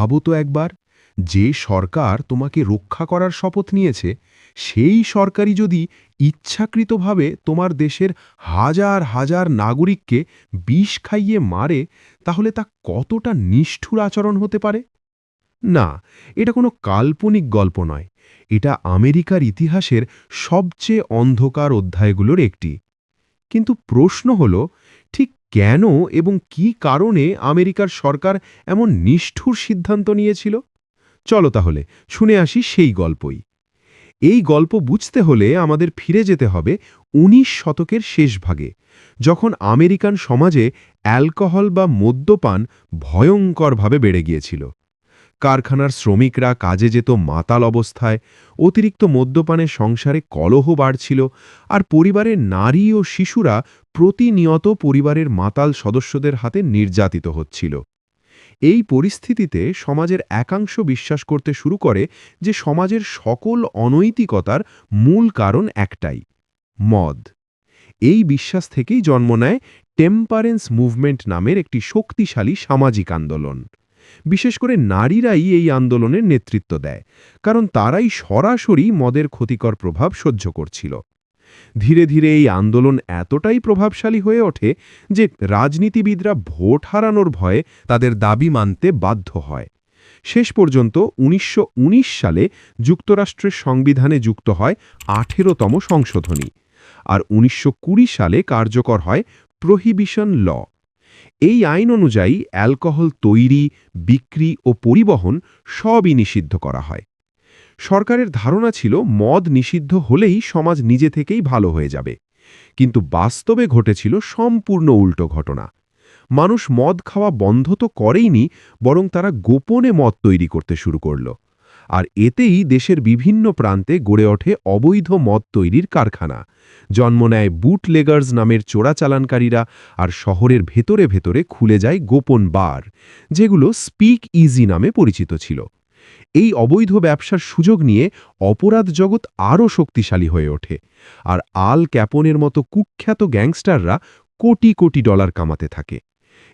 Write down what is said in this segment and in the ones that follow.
ভাবো তো একবার, যে সরকার তোমাকে রক্ষা করার শপথ নিয়েছে, সেই সরকারই যদি ইচ্ছাকৃতভাবে তোমার দেশের হাজার হাজার নাগরিককে বিষ খাইয়ে মারে, তাহলে তা কতটা নিষ্ঠুর আচরণ হতে পারে? না, এটা কোনো কাল্পনিক গল্প নয়। এটা আমেরিকার ইতিহাসের সবচেয়ে অন্ধকার অধ্যায়গুলোর একটি। কিন্তু প্রশ্ন হল, ঠিক কেন এবং কী কারণে আমেরিকার সরকার এমন নিষ্ঠুর সিদ্ধান্ত নিয়েছিল? চলো তাহলে শুনে আসি সেই গল্পই। এই গল্প বুঝতে হলে আমাদের ফিরে যেতে হবে ১৯ শতকের শেষ ভাগে, যখন আমেরিকান সমাজে অ্যালকোহল বা মদ্যপান ভয়ঙ্করভাবে বেড়ে গিয়েছিল। কারখানার শ্রমিকরা কাজে যেত মাতাল অবস্থায়, অতিরিক্ত মদ্যপানে সংসারে কলহ বাড়ছিল, আর পরিবারের নারী ও শিশুরা প্রতিনিয়ত পরিবারের মাতাল সদস্যদের হাতে নির্যাতিত হচ্ছিল। এই পরিস্থিতিতে সমাজের একাংশ বিশ্বাস করতে শুরু করে যে সমাজের সকল অনৈতিকতার মূল কারণ একটাই: মদ। এই বিশ্বাস থেকেই জন্ম নেয় টেম্পারেন্স মুভমেন্ট নামের একটি শক্তিশালী সামাজিক আন্দোলন। বিশেষ করে নারীরাই এই আন্দোলনের নেতৃত্ব দেয়, কারণ তারাই সরাসরি মদের ক্ষতিকর প্রভাব সহ্য করছিল। ধীরে ধীরে এই আন্দোলন এতটাই প্রভাবশালী হয়ে ওঠে যে রাজনীতিবিদরা ভোট হারানোর ভয়ে তাদের দাবি মানতে বাধ্য হয়। শেষ পর্যন্ত ১৯১৯ সালে যুক্তরাষ্ট্রের সংবিধানে যুক্ত হয় ১৮তম সংশোধনী, আর ১৯২০ সালে কার্যকর হয় প্রহিবিশন ল। এই আইন অনুযায়ী অ্যালকোহল তৈরি, বিক্রি ও পরিবহন সবই নিষিদ্ধ করা হয়। সরকারের ধারণা ছিল মদ নিষিদ্ধ হলেই সমাজ নিজে থেকেই ভালো হয়ে যাবে, কিন্তু বাস্তবে ঘটেছিল সম্পূর্ণ উল্টো ঘটনা। মানুষ মদ খাওয়া বন্ধ তো করেইনি, বরং তারা গোপনে মদ তৈরি করতে শুরু করল। আর এতেই দেশের বিভিন্ন প্রান্তে গড়ে ওঠে অবৈধ মদ তৈরির কারখানা, জন্ম নেয় বুটলেগার্স নামের চোরাচালানকারীরা, আর শহরের ভেতরে ভেতরে খুলে যায় গোপন বার, যেগুলো স্পিক ইজি নামে পরিচিত ছিল। এই অবৈধ ব্যবসার সুযোগ নিয়ে অপরাধ জগৎ আরও শক্তিশালী হয়ে ওঠে, আর আল ক্যাপনের মতো কুখ্যাত গ্যাংস্টাররা কোটি কোটি ডলার কামাতে থাকে।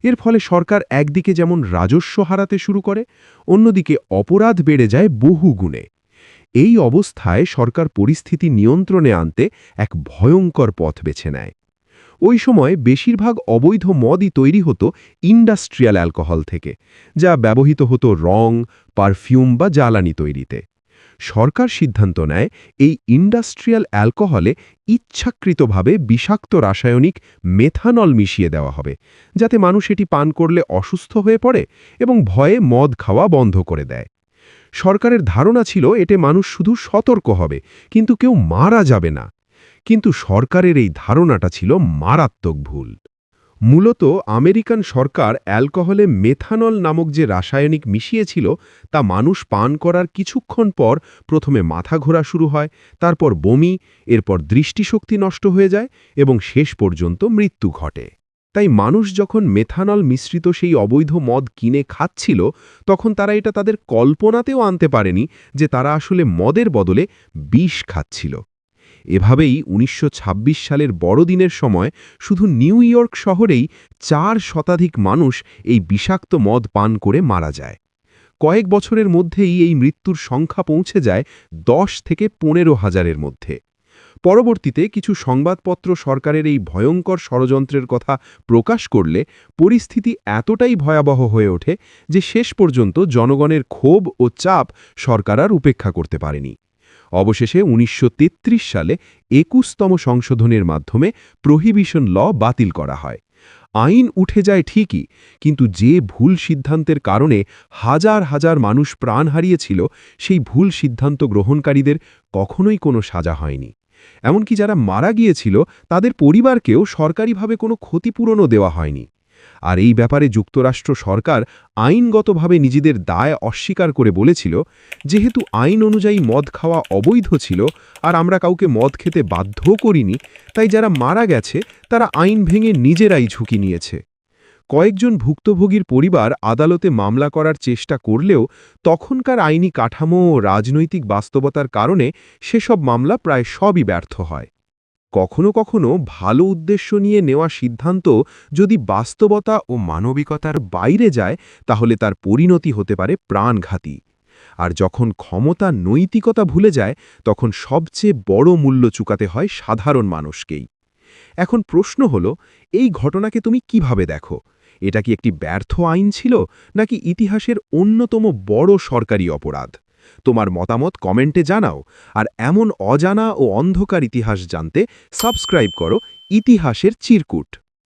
এর ফলে সরকার একদিকে যেমন রাজস্ব হারাতে শুরু করে, অন্যদিকে অপরাধ বেড়ে যায় বহু গুণে। এই অবস্থায় সরকার পরিস্থিতি নিয়ন্ত্রণে আনতে এক ভয়ঙ্কর পথ বেছে নেয়। ওই সময় বেশিরভাগ অবৈধ মদই তৈরি হতো ইন্ডাস্ট্রিয়াল অ্যালকোহল থেকে, যা ব্যবহৃত হতো রং, পারফিউম বা জ্বালানি তৈরিতে। সরকার সিদ্ধান্ত নেয় এই ইন্ডাস্ট্রিয়াল অ্যালকোহলে ইচ্ছাকৃতভাবে বিষাক্ত রাসায়নিক মেথানল মিশিয়ে দেওয়া হবে, যাতে মানুষ এটি পান করলে অসুস্থ হয়ে পড়ে এবং ভয়ে মদ খাওয়া বন্ধ করে দেয়। সরকারের ধারণা ছিল এতে মানুষ শুধু সতর্ক হবে, কিন্তু কেউ মারা যাবে না। কিন্তু সরকারের এই ধারণাটা ছিল মারাত্মক ভুল। মূলত আমেরিকান সরকার অ্যালকোহলে মেথানল নামক যে রাসায়নিক মিশিয়েছিল, তা মানুষ পান করার কিছুক্ষণ পর প্রথমে মাথা ঘোরা শুরু হয়, তারপর বমি, এরপর দৃষ্টিশক্তি নষ্ট হয়ে যায় এবং শেষ পর্যন্ত মৃত্যু ঘটে। তাই মানুষ যখন মেথানল মিশ্রিত সেই অবৈধ মদ কিনে খাচ্ছিল, তখন তারা এটা তাদের কল্পনাতেও আনতে পারেনি যে তারা আসলে মদের বদলে বিষ খাচ্ছিল। এভাবেই ১৯২৬ সালের বড়দিনের সময় শুধু নিউ ইয়র্ক শহরেই ৪ শতাধিক মানুষ এই বিষাক্ত মদ পান করে মারা যায়। কয়েক বছরের মধ্যেই এই মৃত্যুর সংখ্যা পৌঁছে যায় ১০ থেকে ১৫,০০০-এর মধ্যে। পরবর্তীতে কিছু সংবাদপত্র সরকারের এই ভয়ঙ্কর ষড়যন্ত্রের কথা প্রকাশ করলে পরিস্থিতি এতটাই ভয়াবহ হয়ে ওঠে যে শেষ পর্যন্ত জনগণের ক্ষোভ ও চাপ সরকার আর উপেক্ষা করতে পারেনি। অবশেষে ১৯৩৩ সালে ২১তম সংশোধনের মাধ্যমে প্রহিবিশন ল বাতিল করা হয়। আইন উঠে যায় ঠিকই, কিন্তু যে ভুল সিদ্ধান্তের কারণে হাজার হাজার মানুষ প্রাণ হারিয়েছিল, সেই ভুল সিদ্ধান্ত গ্রহণকারীদের কখনোই কোনো সাজা হয়নি। এমনকি যারা মারা গিয়েছিল তাদের পরিবারকেও সরকারিভাবে কোনো ক্ষতিপূরণও দেওয়া হয়নি। আর এই ব্যাপারে যুক্তরাষ্ট্র সরকার আইনগতভাবে নিজেদের দায় অস্বীকার করে বলেছিল, যেহেতু আইন অনুযায়ী মদ খাওয়া অবৈধ ছিল আর আমরা কাউকে মদ খেতে বাধ্য করিনি, তাই যারা মারা গেছে তারা আইন ভেঙে নিজেরাই ঝুঁকি নিয়েছে। কয়েকজন ভুক্তভোগীর পরিবার আদালতে মামলা করার চেষ্টা করলেও তখনকার আইনি কাঠামো ও রাজনৈতিক বাস্তবতার কারণে সেসব মামলা প্রায় সবই ব্যর্থ হয়। কখনো কখনো ভালো উদ্দেশ্য নিয়ে নেওয়া সিদ্ধান্ত যদি বাস্তবতা ও মানবিকতার বাইরে যায় তাহলে তার পরিণতি হতে পারে প্রাণঘাতী। আর যখন ক্ষমতা নৈতিকতা ভুলে যায় তখন সবচেয়ে বড় মূল্য চুকাতে হয় সাধারণ মানুষকেই। এখন প্রশ্ন হলো, এই ঘটনাকে তুমি কিভাবে দেখো? এটা কি একটি ব্যর্থ আইন ছিল, নাকি ইতিহাসের অন্যতম বড় সরকারি অপরাধ? তোমার মতামত কমেন্টে জানাও। আর এমন অজানা ও অন্ধকার ইতিহাস জানতে সাবস্ক্রাইব করো ইতিহাসের চিরকুট।